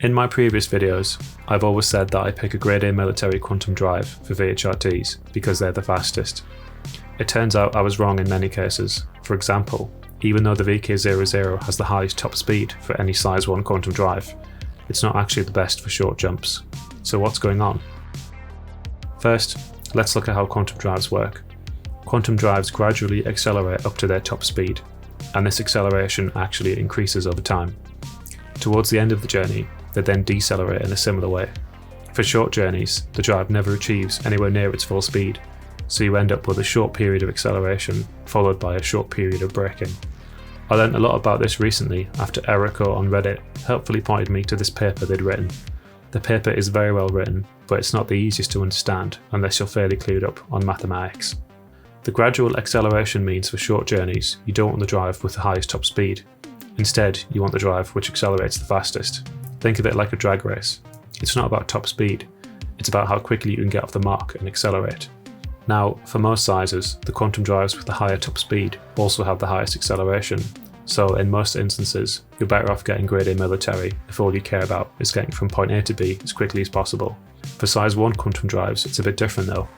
In my previous videos, I've always said that I pick a grade A military quantum drive for VHRTs because they're the fastest. It turns out I was wrong in many cases. For example, even though the VK00 has the highest top speed for any size 1 quantum drive, it's not actually the best for short jumps. So what's going on? First, let's look at how quantum drives work. Quantum drives gradually accelerate up to their top speed, and this acceleration actually increases over time. Towards the end of the journey, they then decelerate in a similar way. For short journeys, the drive never achieves anywhere near its full speed, so you end up with a short period of acceleration followed by a short period of braking. I learned a lot about this recently after Erico on Reddit helpfully pointed me to this paper they'd written. The paper is very well written, but it's not the easiest to understand unless you're fairly clued up on mathematics. The gradual acceleration means for short journeys, you don't want the drive with the highest top speed. Instead, you want the drive which accelerates the fastest. Think of it like a drag race. It's not about top speed, it's about how quickly you can get off the mark and accelerate. Now, for most sizes, the quantum drives with the higher top speed also have the highest acceleration, so in most instances, you're better off getting grade A military if all you care about is getting from point A to B as quickly as possible. For size 1 quantum drives, it's a bit different though.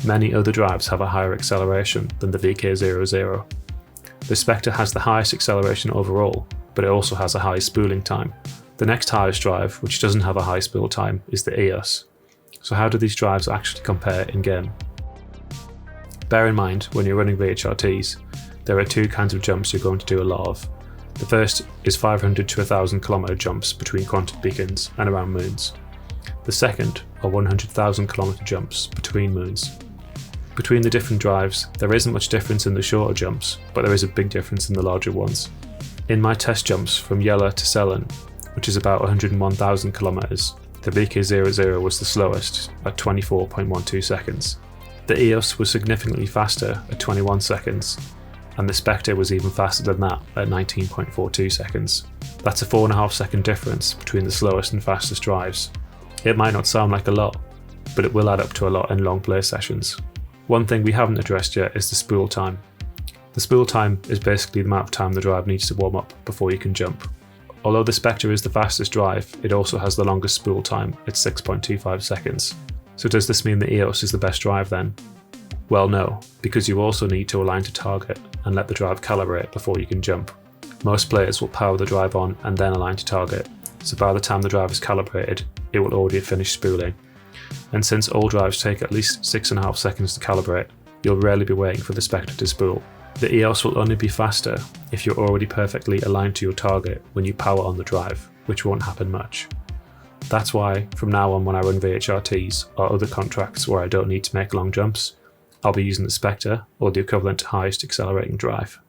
Many other drives have a higher acceleration than the VK00. The Spectre has the highest acceleration overall, but it also has a high spooling time. The next highest drive, which doesn't have a high spool time, is the EOS. So how do these drives actually compare in-game? Bear in mind, when you're running VHRTs, there are two kinds of jumps you're going to do a lot of. The first is 500 to 1000 kilometer jumps between quantum beacons and around moons. The second are 100,000 kilometer jumps between moons. Between the different drives, there isn't much difference in the shorter jumps, but there is a big difference in the larger ones. In my test jumps from Yela to Selen, which is about 101,000 kilometers, the VK00 was the slowest at 24.12 seconds. The EOS was significantly faster at 21 seconds, and the Spectre was even faster than that at 19.42 seconds. That's a 4.5 second difference between the slowest and fastest drives. It might not sound like a lot, but it will add up to a lot in long play sessions. One thing we haven't addressed yet is the spool time. The spool time is basically the amount of time the drive needs to warm up before you can jump. Although the Spectre is the fastest drive, it also has the longest spool time at 6.25 seconds. So does this mean the EOS is the best drive then? Well no, because you also need to align to target and let the drive calibrate before you can jump. Most players will power the drive on and then align to target, so by the time the drive is calibrated, it will already have finished spooling. And since all drives take at least 6.5 seconds to calibrate, you'll rarely be waiting for the Spectre to spool. The EOS will only be faster if you're already perfectly aligned to your target when you power on the drive, which won't happen much. That's why, from now on when I run VHRTs or other contracts where I don't need to make long jumps, I'll be using the Spectre or the equivalent highest accelerating drive.